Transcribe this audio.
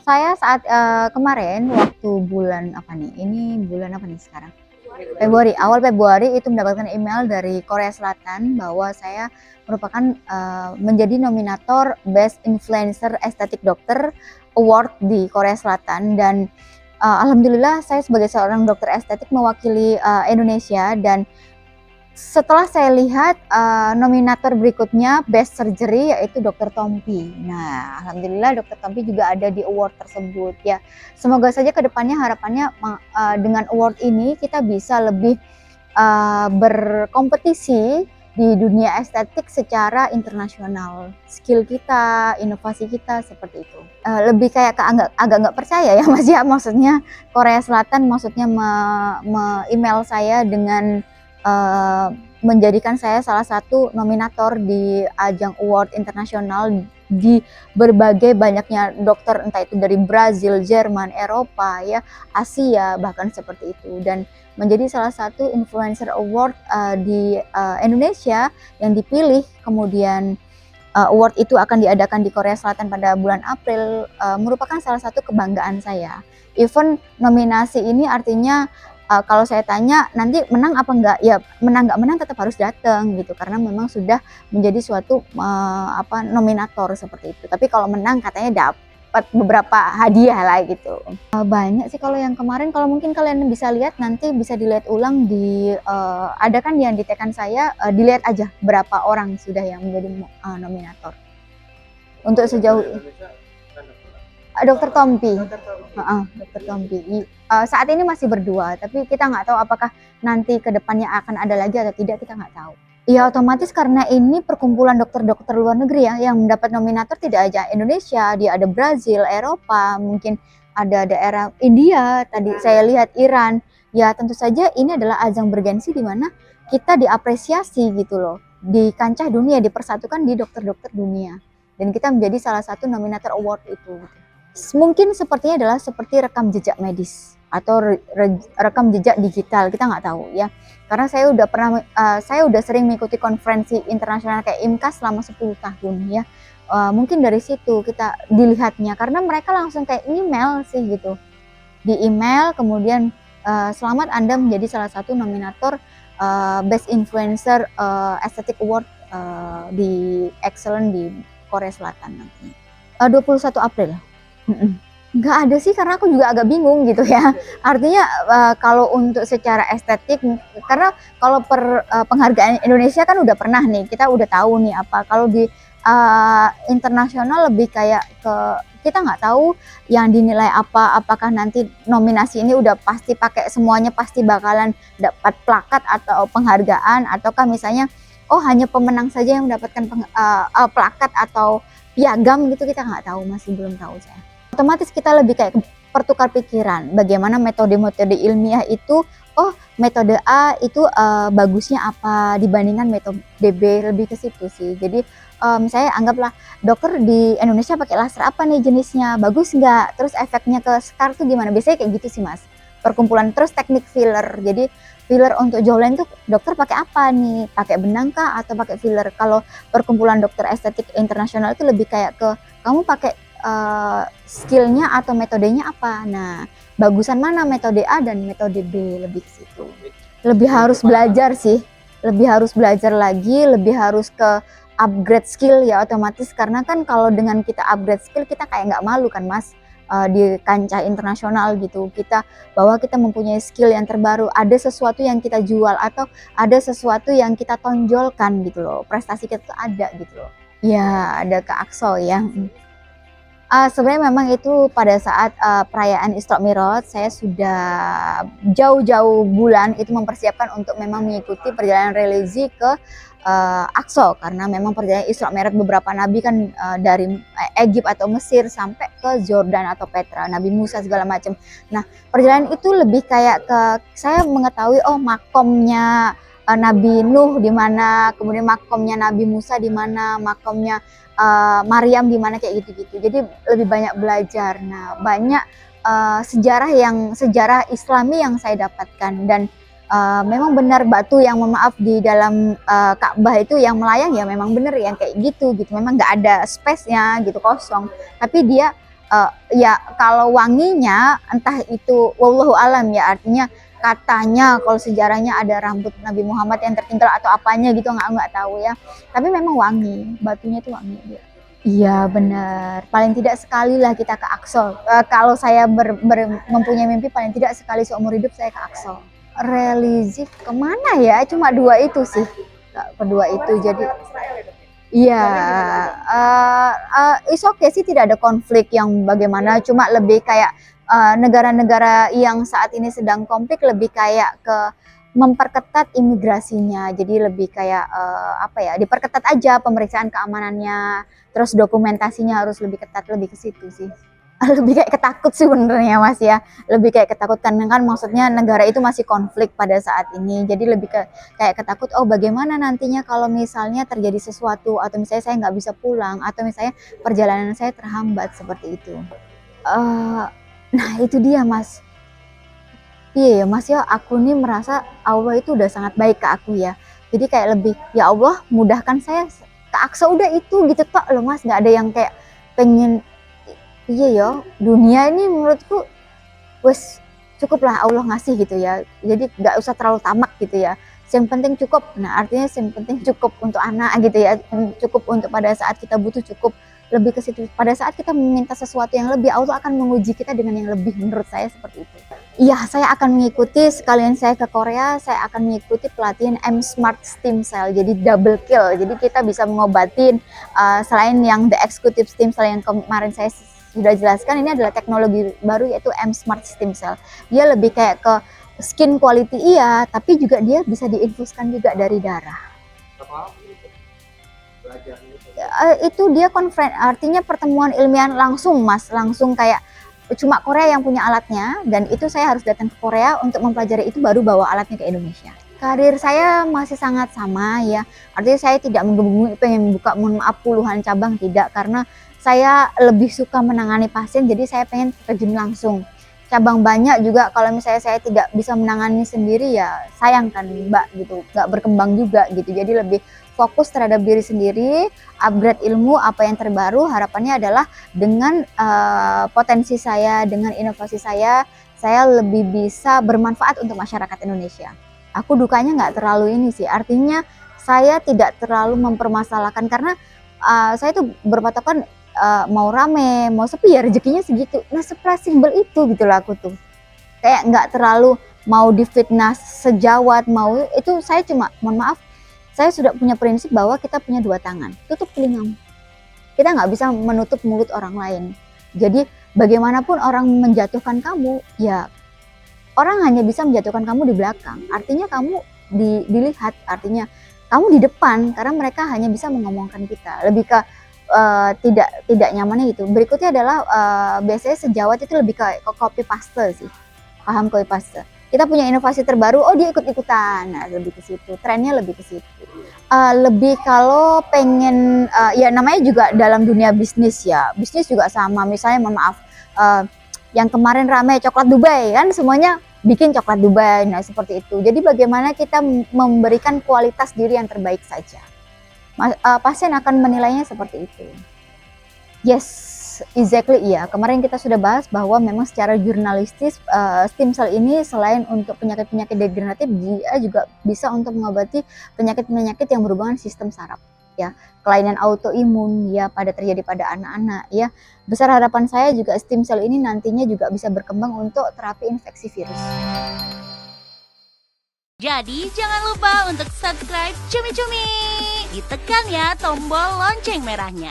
Saya saat kemarin waktu bulan apa nih? Ini bulan apa nih sekarang? Februari, awal Februari itu mendapatkan email dari Korea Selatan bahwa saya merupakan menjadi nominator Best Influencer Aesthetic Doctor Award di Korea Selatan dan alhamdulillah saya sebagai seorang dokter estetik mewakili Indonesia dan setelah saya lihat nominator berikutnya Best Surgery yaitu Dr. Tompi. Nah, alhamdulillah Dr. Tompi juga ada di award tersebut ya. Semoga saja kedepannya harapannya dengan award ini kita bisa lebih berkompetisi di dunia estetik secara internasional. Skill kita, inovasi kita seperti itu. Lebih kayak agak nggak percaya ya Mas ya, maksudnya Korea Selatan maksudnya email saya dengan menjadikan saya salah satu nominator di ajang award internasional di berbagai banyaknya dokter, entah itu dari Brazil, Jerman, Eropa, ya, Asia, bahkan seperti itu. Dan menjadi salah satu influencer award di Indonesia yang dipilih, kemudian award itu akan diadakan di Korea Selatan pada bulan April, merupakan salah satu kebanggaan saya. Even nominasi ini artinya kalau saya tanya nanti menang apa enggak, ya menang nggak menang tetap harus datang gitu, karena memang sudah menjadi suatu nominator seperti itu. Tapi kalau menang katanya dapat beberapa hadiah lah gitu. Banyak sih kalau yang kemarin, kalau mungkin kalian bisa lihat nanti bisa dilihat ulang di ada kan yang di tekan saya, dilihat aja berapa orang sudah yang menjadi nominator. Untuk sejauh Dokter Tompi. Dokter Tompi. Saat ini masih berdua, tapi kita nggak tahu apakah nanti kedepannya akan ada lagi atau tidak, kita nggak tahu. Ya otomatis karena ini perkumpulan dokter-dokter luar negeri ya, yang mendapat nominator tidak aja Indonesia, dia ada Brazil, Eropa, mungkin ada daerah India, tadi saya lihat Iran. Ya tentu saja ini adalah ajang bergensi di mana kita diapresiasi gitu loh, di kancah dunia, dipersatukan di dokter-dokter dunia. Dan kita menjadi salah satu nominator award itu. Mungkin sepertinya adalah seperti rekam jejak medis atau rekam jejak digital, kita nggak tahu ya. Karena saya udah sering mengikuti konferensi internasional kayak IMCAS selama 10 tahun ya. Mungkin dari situ kita dilihatnya, karena mereka langsung kayak email sih gitu. Di email kemudian selamat Anda menjadi salah satu nominator Best Influencer Aesthetic Award di Excellent di Korea Selatan nanti. 21 April. Nggak ada sih, karena aku juga agak bingung gitu ya. Artinya kalau untuk secara estetik, karena kalau penghargaan Indonesia kan udah pernah nih, kita udah tahu nih apa. Kalau di internasional lebih kayak ke kita nggak tahu yang dinilai apa, apakah nanti nominasi ini udah pasti pakai semuanya pasti bakalan dapat plakat atau penghargaan, ataukah misalnya oh hanya pemenang saja yang mendapatkan plakat atau piagam gitu, kita nggak tahu, masih belum tahu saya. Otomatis kita lebih kayak pertukar pikiran, bagaimana metode-metode ilmiah itu, oh metode A itu bagusnya apa dibandingkan metode B, lebih ke situ sih. Jadi saya anggaplah dokter di Indonesia pakai laser apa nih jenisnya, bagus nggak, terus efeknya ke scar tuh gimana, biasanya kayak gitu sih Mas. Perkumpulan, terus teknik filler, jadi filler untuk jawline tuh dokter pakai apa nih, pakai benang kah atau pakai filler. Kalau perkumpulan dokter estetik internasional itu lebih kayak ke kamu pakai skillnya atau metodenya apa. Nah, bagusan mana metode A dan metode B, lebih ke situ. Lebih harus belajar sih, lebih harus belajar lagi, lebih harus ke upgrade skill ya otomatis, karena kan kalau dengan kita upgrade skill kita kayak nggak malu kan Mas, di kancah internasional gitu, kita bahwa kita mempunyai skill yang terbaru, ada sesuatu yang kita jual atau ada sesuatu yang kita tonjolkan gitu loh, prestasi kita tuh ada gitu loh. Ya ada ke Aksol ya. Sebenarnya memang itu pada saat perayaan Isra Mi'raj, saya sudah jauh-jauh bulan itu mempersiapkan untuk memang mengikuti perjalanan religi ke Aqsa, karena memang perjalanan Isra Mi'raj beberapa nabi kan dari Egypt atau Mesir sampai ke Jordan atau Petra, Nabi Musa segala macam. Nah, perjalanan itu lebih kayak ke saya mengetahui oh makomnya Nabi Nuh di mana, kemudian makomnya Nabi Musa di mana, makomnya Maryam di mana, kayak gitu-gitu. Jadi lebih banyak belajar. Nah, banyak sejarah Islami yang saya dapatkan, dan memang benar batu yang mohon maaf di dalam Ka'bah itu yang melayang ya memang benar yang kayak gitu. Memang nggak ada space-nya gitu, kosong. Tapi dia Ya kalau wanginya entah itu wallahu alam ya, artinya katanya kalau sejarahnya ada rambut Nabi Muhammad yang tertinggal atau apanya gitu, nggak tahu ya. Tapi memang wangi, batunya itu wangi dia. Iya benar, paling tidak sekali lah kita ke Aqsa. Kalau saya mempunyai mimpi paling tidak sekali seumur hidup saya ke Aqsa. Religi kemana ya? Cuma dua itu sih, kedua itu. Jadi iya, it's okay sih, tidak ada konflik yang bagaimana, cuma lebih kayak negara-negara yang saat ini sedang konflik lebih kayak ke memperketat imigrasinya, jadi lebih kayak apa ya, diperketat aja pemeriksaan keamanannya, terus dokumentasinya harus lebih ketat, lebih ke situ sih. Lebih kayak ketakut sih benernya Mas ya, lebih kayak ketakut kan maksudnya negara itu masih konflik pada saat ini, jadi lebih kayak ketakut, oh bagaimana nantinya kalau misalnya terjadi sesuatu atau misalnya saya nggak bisa pulang atau misalnya perjalanan saya terhambat seperti itu. Nah itu dia Mas, iya ya Mas ya, aku nih merasa Allah itu udah sangat baik ke aku ya, jadi kayak lebih ya Allah mudahkan saya ke Aqsa, udah itu gitu tok loh Mas, nggak ada yang kayak pengen. Iya ya, dunia ini menurutku wes cukuplah Allah ngasih gitu ya. Jadi nggak usah terlalu tamak gitu ya. Yang penting cukup. Nah, artinya yang penting cukup untuk anak gitu ya. Cukup untuk pada saat kita butuh, cukup lebih ke situ. Pada saat kita meminta sesuatu yang lebih, Allah akan menguji kita dengan yang lebih, menurut saya seperti itu. Iya, saya akan mengikuti, sekalian saya ke Korea, saya akan mengikuti pelatihan M Smart Stem Cell. Jadi double kill. Jadi kita bisa mengobatin selain yang the executive stem cell yang kemarin saya sudah jelaskan, ini adalah teknologi baru yaitu M Smart Stem Cell. Dia lebih kayak ke skin quality iya, tapi juga dia bisa diinfuskan juga dari darah. Itu dia artinya pertemuan ilmiah langsung Mas, langsung kayak cuma Korea yang punya alatnya, dan itu saya harus datang ke Korea untuk mempelajari itu baru bawa alatnya ke Indonesia. Karir saya masih sangat sama ya, artinya saya tidak menggebu-gebu pengen buka mohon maaf puluhan cabang, tidak, karena saya lebih suka menangani pasien, jadi saya pengen terjun langsung. Cabang banyak juga, kalau misalnya saya tidak bisa menangani sendiri ya sayang kan Mbak gitu, nggak berkembang juga gitu. Jadi lebih fokus terhadap diri sendiri, upgrade ilmu apa yang terbaru, harapannya adalah dengan potensi saya, dengan inovasi saya lebih bisa bermanfaat untuk masyarakat Indonesia. Aku dukanya nggak terlalu ini sih, artinya saya tidak terlalu mempermasalahkan, karena saya tuh berpatokan mau rame, mau sepi ya rezekinya segitu. Nah simpel itu gitu lah aku tuh. Kayak nggak terlalu mau difitnah sejawat, mau itu saya cuma, mohon maaf, saya sudah punya prinsip bahwa kita punya dua tangan, tutup telingamu. Kita nggak bisa menutup mulut orang lain. Jadi bagaimanapun orang menjatuhkan kamu, ya orang hanya bisa menjatuhkan kamu di belakang. Artinya kamu dilihat, artinya kamu di depan, karena mereka hanya bisa mengomongkan kita. Lebih ke tidak nyamannya gitu. Berikutnya adalah biasanya sejawat itu lebih ke copy paste sih, paham copy paste. Kita punya inovasi terbaru, oh dia ikut-ikutan, nah lebih ke situ, trennya lebih ke situ. Lebih kalau pengen ya namanya juga dalam dunia bisnis ya, bisnis juga sama. Misalnya mohon maaf, yang kemarin ramai coklat Dubai kan, semuanya bikin coklat Dubai, nah seperti itu. Jadi bagaimana kita memberikan kualitas diri yang terbaik saja. Pasien akan menilainya seperti itu. Yes, exactly iya. Kemarin kita sudah bahas bahwa memang secara jurnalistis stem cell ini selain untuk penyakit-penyakit degeneratif, dia juga bisa untuk mengobati penyakit-penyakit yang berhubungan sistem saraf ya, kelainan autoimun ya terjadi pada anak-anak ya. Besar harapan saya juga stem cell ini nantinya juga bisa berkembang untuk terapi infeksi virus. Jadi jangan lupa untuk subscribe Cumi Cumi. Ditekan ya tombol lonceng merahnya.